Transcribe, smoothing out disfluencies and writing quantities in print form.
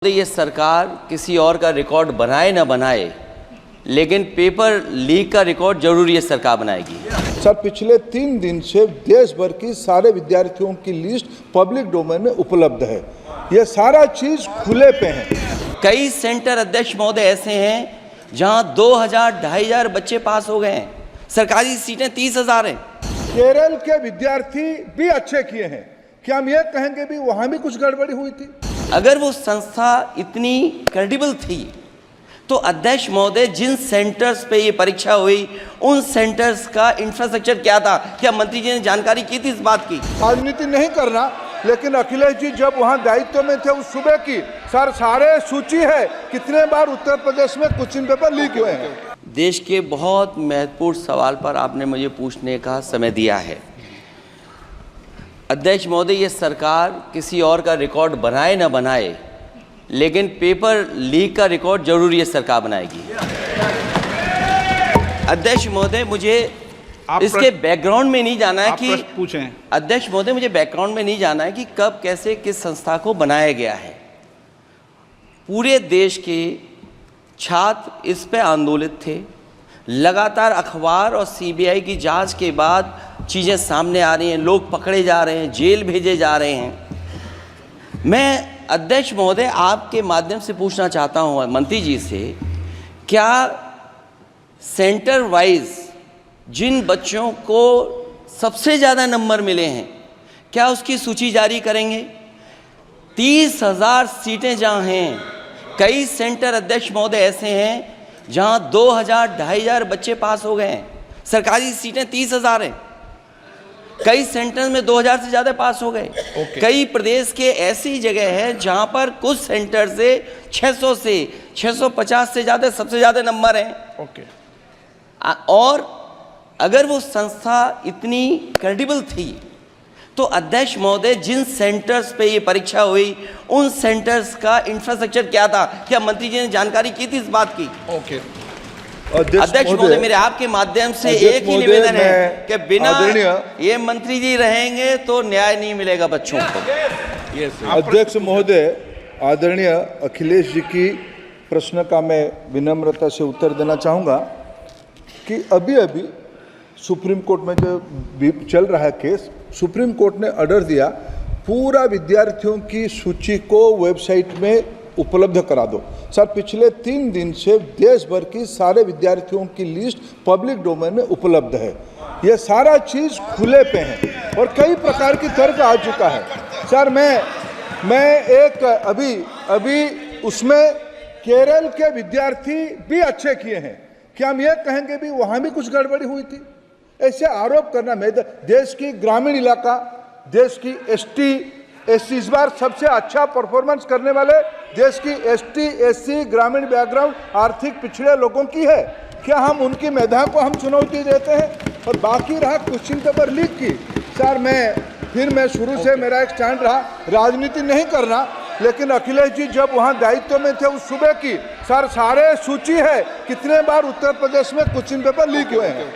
ये सरकार किसी और का रिकॉर्ड बनाए ना बनाए, लेकिन पेपर लीक का रिकॉर्ड जरूर ये सरकार बनाएगी। सर, पिछले 3 दिन से देश भर की सारे विद्यार्थियों की लिस्ट पब्लिक डोमेन में उपलब्ध है। ये सारा चीज खुले पे है। कई सेंटर अध्यक्ष महोदय ऐसे हैं जहां 2000-2500 बच्चे पास हो गए हैं। सरकारी सीटें 30,000 हैं। केरल के विद्यार्थी भी अच्छे किए हैं। क्या हम ये कहेंगे भी वहां भी कुछ गड़बड़ी हुई थी? अगर वो संस्था इतनी क्रेडिबल थी तो अध्यक्ष महोदय जिन सेंटर्स पे ये परीक्षा हुई उन सेंटर्स का इंफ्रास्ट्रक्चर क्या था? क्या मंत्री जी ने जानकारी की थी इस बात की? राजनीति नहीं करना, लेकिन अखिलेश जी जब वहां दायित्व में थे उस सूबे की सर सारे सूची है कितने बार उत्तर प्रदेश में क्वेश्चन पेपर लीक हुए हैं। देश के बहुत महत्वपूर्ण सवाल पर आपने मुझे पूछने का समय दिया है। अध्यक्ष महोदय, ये सरकार किसी और का रिकॉर्ड बनाए ना बनाए, लेकिन पेपर लीक का रिकॉर्ड जरूर ये सरकार बनाएगी। अध्यक्ष महोदय, मुझे इसके बैकग्राउंड में नहीं जाना है कि पूछें। अध्यक्ष महोदय, मुझे बैकग्राउंड में नहीं जाना है कि कब कैसे किस संस्था को बनाया गया है। पूरे देश के छात्र इस पे आंदोलित थे। लगातार अखबार और सीबीआई की जांच के बाद चीज़ें सामने आ रही हैं, लोग पकड़े जा रहे हैं, जेल भेजे जा रहे हैं। मैं अध्यक्ष महोदय आपके माध्यम से पूछना चाहता हूं मंत्री जी से, क्या सेंटर वाइज जिन बच्चों को सबसे ज़्यादा नंबर मिले हैं, क्या उसकी सूची जारी करेंगे? 30,000 सीटें जहां हैं, कई सेंटर अध्यक्ष महोदय ऐसे हैं जहां 2000-2500 बच्चे पास हो गए हैं। सरकारी सीटें 30,000 हैं। कई सेंटर में 2000 से ज़्यादा पास हो गए। कई प्रदेश के ऐसी जगह है जहां पर कुछ सेंटर से 600 से 650 से ज़्यादा सबसे ज़्यादा नंबर हैं। और अगर वो संस्था इतनी क्रेडिबल थी तो अध्यक्ष महोदय जिन सेंटर्स पे ये परीक्षा हुई उन सेंटर्स का इंफ्रास्ट्रक्चर क्या था? क्या मंत्री जी ने जानकारी की थी इस बात की? अध्यक्ष महोदय, मेरे आपके माध्यम से एक ही निवेदन है कि बिना ये मंत्री जी रहेंगे तो न्याय नहीं मिलेगा बच्चों को। अध्यक्ष महोदय, आदरणीय अखिलेश जी की प्रश्न का मैं विनम्रता से उत्तर देना चाहूँगा कि अभी सुप्रीम कोर्ट में जो चल रहा है केस, सुप्रीम कोर्ट ने ऑर्डर दिया पूरा विद्यार्थियों की सूची को वेबसाइट में उपलब्ध करा दो। सर, पिछले 3 दिन से देश भर की सारे विद्यार्थियों की लिस्ट पब्लिक डोमेन में उपलब्ध है। ये सारा चीज़ खुले पे है और कई प्रकार की तर्क आ चुका है। सर, मैं एक अभी उसमें केरल के विद्यार्थी भी अच्छे किए हैं। क्या हम ये कहेंगे भी वहाँ भी कुछ गड़बड़ी हुई थी? ऐसे आरोप करना, मैं देश की ग्रामीण इलाका, देश की एसटी एससी इस बार सबसे अच्छा परफॉर्मेंस करने वाले देश की एसटी एससी ग्रामीण बैकग्राउंड आर्थिक पिछड़े लोगों की है। क्या हम उनकी मेधा को हम चुनौती देते हैं? और बाकी रहा क्वेश्चन पेपर लीक की, सर मैं शुरू से मेरा एक स्टैंड रहा, राजनीति नहीं करना, लेकिन अखिलेश जी जब वहाँ दायित्व में थे उस सूबे की सर सारे सूची है कितने बार उत्तर प्रदेश में क्वेश्चन पेपर लीक हुए हैं।